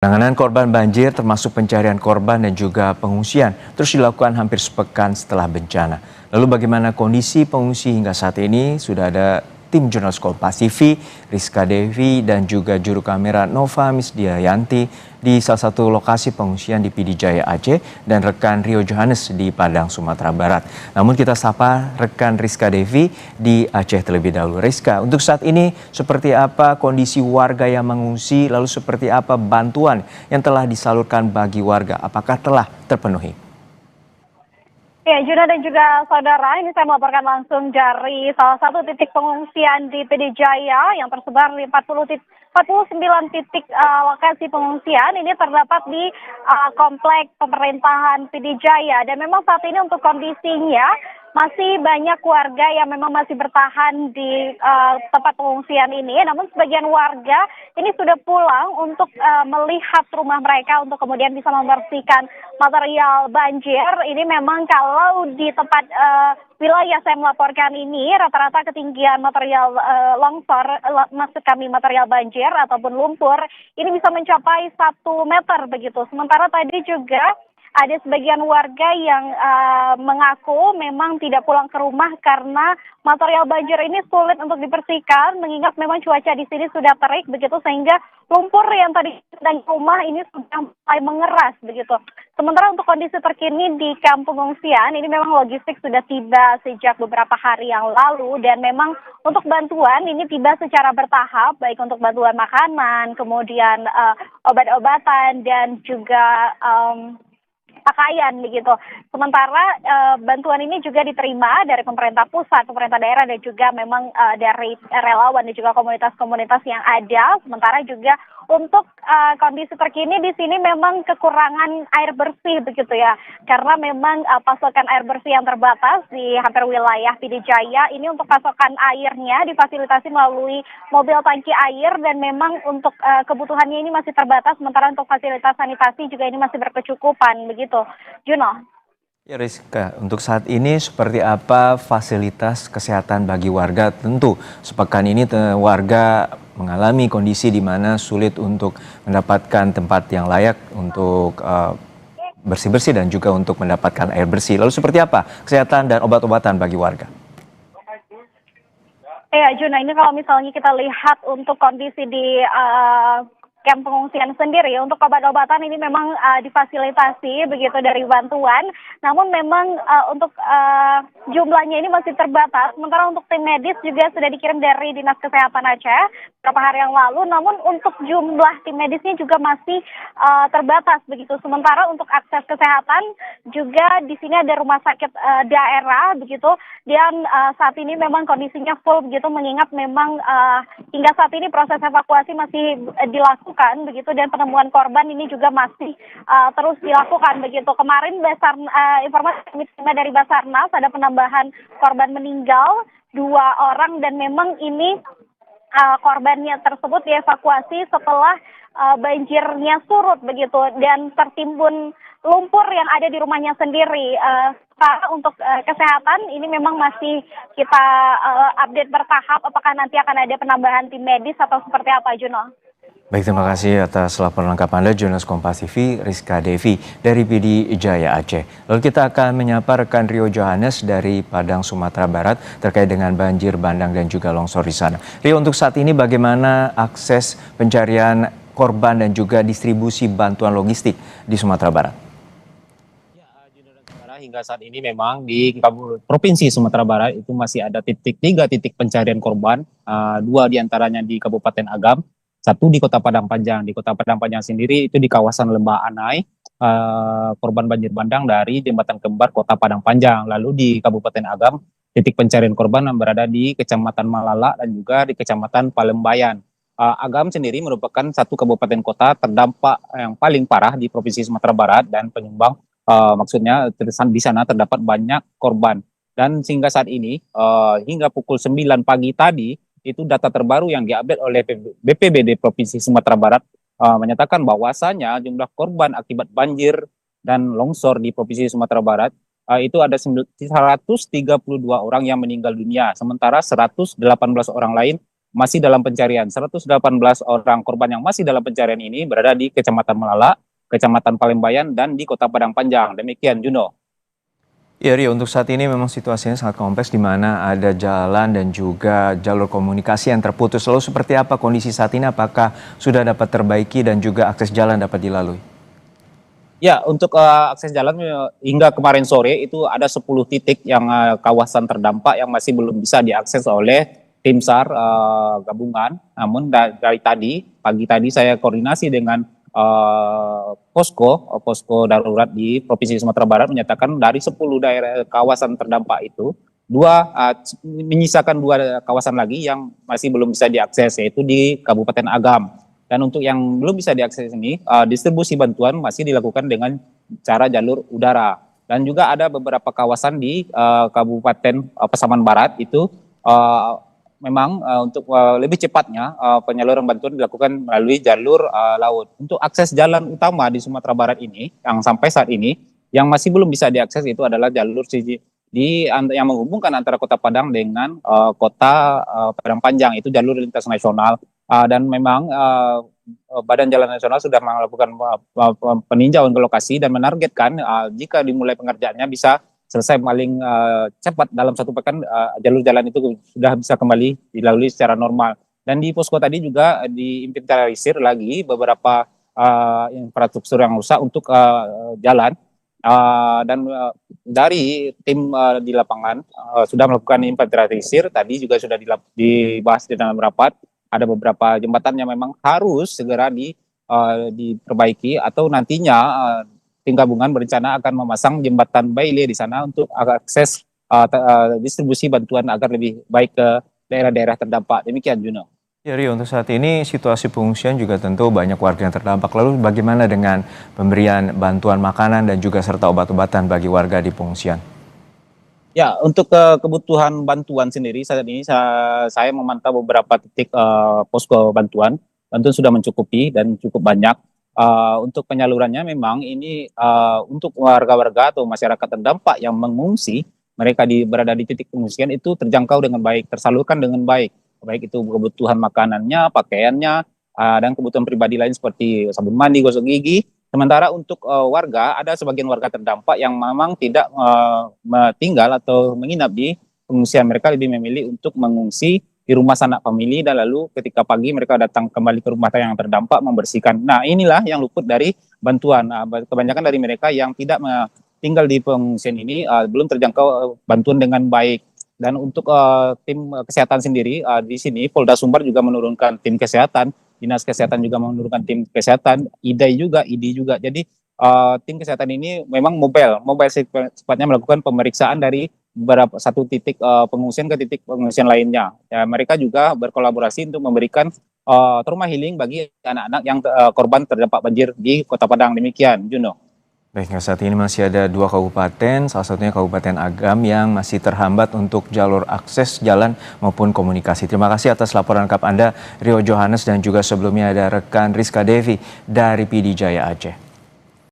Penanganan korban banjir termasuk pencarian korban dan juga pengungsian terus dilakukan hampir sepekan setelah bencana. Lalu bagaimana kondisi pengungsi hingga saat ini? Sudah ada tim jurnalis Kompas TV, Rizka Devi dan juga juru kamera Nova Misdiayanti di salah satu lokasi pengungsian di Pidijaya Aceh dan rekan Rio Johannes di Padang, Sumatera Barat. Namun kita sapa rekan Rizka Devi di Aceh terlebih dahulu. Rizka, untuk saat ini seperti apa kondisi warga yang mengungsi, lalu seperti apa bantuan yang telah disalurkan bagi warga? Apakah telah terpenuhi? Ya, Juna dan juga saudara, ini saya melaporkan langsung dari salah satu titik pengungsian di Pidijaya yang tersebar di 49 titik lokasi pengungsian. Ini terdapat di komplek pemerintahan Pidijaya, dan memang saat ini untuk kondisinya masih banyak warga yang memang masih bertahan di tempat pengungsian ini. Namun sebagian warga ini sudah pulang untuk melihat rumah mereka untuk kemudian bisa membersihkan material banjir. Ini memang kalau di tempat wilayah saya melaporkan ini rata-rata ketinggian material longsor, maksud kami material banjir ataupun lumpur, ini bisa mencapai 1 meter begitu. Sementara tadi juga ada sebagian warga yang mengaku memang tidak pulang ke rumah karena material banjir ini sulit untuk dibersihkan, mengingat memang cuaca di sini sudah terik begitu, sehingga lumpur yang tadi dari rumah ini sudah mulai mengeras begitu. Sementara untuk kondisi terkini di kampung pengungsian ini memang logistik sudah tiba sejak beberapa hari yang lalu, dan memang untuk bantuan ini tiba secara bertahap, baik untuk bantuan makanan, kemudian obat-obatan dan juga pakaian begitu. Sementara bantuan ini juga diterima dari pemerintah pusat, pemerintah daerah, dan juga memang dari relawan dan juga komunitas-komunitas yang ada. Sementara juga untuk kondisi terkini di sini memang kekurangan air bersih begitu ya, karena memang pasokan air bersih yang terbatas di hampir wilayah Pidijaya. Ini untuk pasokan airnya difasilitasi melalui mobil tangki air, dan memang untuk kebutuhannya ini masih terbatas. Sementara untuk fasilitas sanitasi juga ini masih berkecukupan begitu, Juno. Ya Rizka, untuk saat ini seperti apa fasilitas kesehatan bagi warga? Tentu sepekan ini warga mengalami kondisi di mana sulit untuk mendapatkan tempat yang layak untuk bersih-bersih dan juga untuk mendapatkan air bersih. Lalu seperti apa kesehatan dan obat-obatan bagi warga? Ya, Juna, ini kalau misalnya kita lihat untuk kondisi di kamp pengungsian sendiri, untuk obat-obatan ini memang difasilitasi begitu dari bantuan, namun memang untuk jumlahnya ini masih terbatas. Sementara untuk tim medis juga sudah dikirim dari Dinas Kesehatan Aceh beberapa hari yang lalu, namun untuk jumlah tim medisnya juga masih terbatas begitu. Sementara untuk akses kesehatan juga di sini ada rumah sakit daerah begitu, dan saat ini memang kondisinya full begitu, mengingat memang hingga saat ini proses evakuasi masih dilakukan begitu, dan penemuan korban ini juga masih terus dilakukan begitu. Kemarin informasi kami terima dari Basarnas ada penambahan korban meninggal 2 orang, dan memang ini korbannya tersebut dievakuasi setelah banjirnya surut begitu, dan tertimbun lumpur yang ada di rumahnya sendiri. Untuk kesehatan ini memang masih kita update bertahap, apakah nanti akan ada penambahan tim medis atau seperti apa, Juno? Baik, terima kasih atas laporan lengkap Anda, jurnalis Kompas TV Rizka Devi dari Pidijaya Aceh. Lalu kita akan menyapa rekan Rio Johannes dari Padang, Sumatera Barat terkait dengan banjir bandang dan juga longsor di sana. Rio, untuk saat ini bagaimana akses pencarian korban dan juga distribusi bantuan logistik di Sumatera Barat? Hingga saat ini memang di Provinsi Sumatera Barat itu masih ada 3 titik pencarian korban, 2 diantaranya di Kabupaten Agam, 1 di Kota Padang Panjang. Di Kota Padang Panjang sendiri itu di kawasan Lembah Anai, korban banjir bandang dari Jembatan Kembar Kota Padang Panjang. Lalu di Kabupaten Agam, titik pencarian korban yang berada di Kecamatan Malala dan juga di Kecamatan Palembayan. Agam sendiri merupakan satu kabupaten kota terdampak yang paling parah di Provinsi Sumatera Barat, dan penyumbang maksudnya di sana terdapat banyak korban. Dan sehingga saat ini hingga pukul 9 pagi tadi, itu data terbaru yang diupdate oleh BPBD Provinsi Sumatera Barat menyatakan bahwasanya jumlah korban akibat banjir dan longsor di Provinsi Sumatera Barat itu ada 132 orang yang meninggal dunia, sementara 118 orang lain masih dalam pencarian. 118 orang korban yang masih dalam pencarian ini berada di Kecamatan Melala, Kecamatan Palembayan, dan di Kota Padang Panjang. Demikian, Juno. Ya Rio, untuk saat ini memang situasinya sangat kompleks di mana ada jalan dan juga jalur komunikasi yang terputus. Lalu seperti apa kondisi saat ini? Apakah sudah dapat terbaiki dan juga akses jalan dapat dilalui? Ya, untuk akses jalan hingga kemarin sore itu ada 10 titik yang kawasan terdampak yang masih belum bisa diakses oleh tim SAR gabungan. Namun dari pagi tadi saya koordinasi dengan posko darurat di Provinsi Sumatera Barat menyatakan dari 10 daerah kawasan terdampak itu menyisakan 2 kawasan lagi yang masih belum bisa diakses, yaitu di Kabupaten Agam. Dan untuk yang belum bisa diakses ini, distribusi bantuan masih dilakukan dengan cara jalur udara. Dan juga ada beberapa kawasan di Kabupaten Pasaman Barat itu memang untuk lebih cepatnya penyaluran bantuan dilakukan melalui jalur laut. Untuk akses jalan utama di Sumatera Barat ini, yang sampai saat ini, yang masih belum bisa diakses itu adalah jalur yang menghubungkan antara Kota Padang dengan Kota Padang Panjang, itu jalur lintas nasional. Dan memang Badan Jalan Nasional sudah melakukan peninjauan ke lokasi dan menargetkan jika dimulai pengerjaannya bisa selesai paling cepat dalam 1 pekan, jalur jalan itu sudah bisa kembali dilalui secara normal. Dan di posko tadi juga diinventarisir lagi beberapa infrastruktur yang rusak untuk jalan. Dan dari tim di lapangan sudah melakukan inventarisir, tadi juga sudah dibahas di dalam rapat. Ada beberapa jembatan yang memang harus segera diperbaiki, atau nantinya tim gabungan berencana akan memasang jembatan Bailey di sana untuk akses distribusi bantuan agar lebih baik ke daerah-daerah terdampak. Demikian, Juno. Ya Rio, untuk saat ini situasi pengungsian juga tentu banyak warga yang terdampak. Lalu bagaimana dengan pemberian bantuan makanan dan juga serta obat-obatan bagi warga di pengungsian? Ya, untuk kebutuhan bantuan sendiri saat ini saya memantau beberapa titik posko bantuan. Bantuan sudah mencukupi dan cukup banyak. Untuk penyalurannya memang ini untuk warga-warga atau masyarakat terdampak yang mengungsi, mereka berada di titik pengungsian itu terjangkau dengan baik, tersalurkan dengan baik. Baik itu kebutuhan makanannya, pakaiannya, dan kebutuhan pribadi lain seperti sabun mandi, gosok gigi. Sementara untuk warga, ada sebagian warga terdampak yang memang tidak tinggal atau menginap di pengungsian. Mereka lebih memilih untuk mengungsi di rumah sanak famili, dan lalu ketika pagi mereka datang kembali ke rumah yang terdampak membersihkan. Nah, inilah yang luput dari bantuan. Kebanyakan dari mereka yang tidak tinggal di pengungsian ini belum terjangkau bantuan dengan baik. Dan untuk tim kesehatan sendiri di sini, Polda Sumbar juga menurunkan tim kesehatan. Dinas Kesehatan juga menurunkan tim kesehatan, ID juga. Jadi tim kesehatan ini memang mobile sifatnya melakukan pemeriksaan dari satu titik pengungsian ke titik pengungsian lainnya. Ya, mereka juga berkolaborasi untuk memberikan trauma healing bagi anak-anak yang korban terdampak banjir di Kota Padang. Demikian, Juno. Baik, saat ini masih ada 2 kabupaten, salah satunya Kabupaten Agam yang masih terhambat untuk jalur akses jalan maupun komunikasi. Terima kasih atas laporan lengkap Anda, Rio Johannes, dan juga sebelumnya ada rekan Rizka Devi dari PD Jaya Aceh.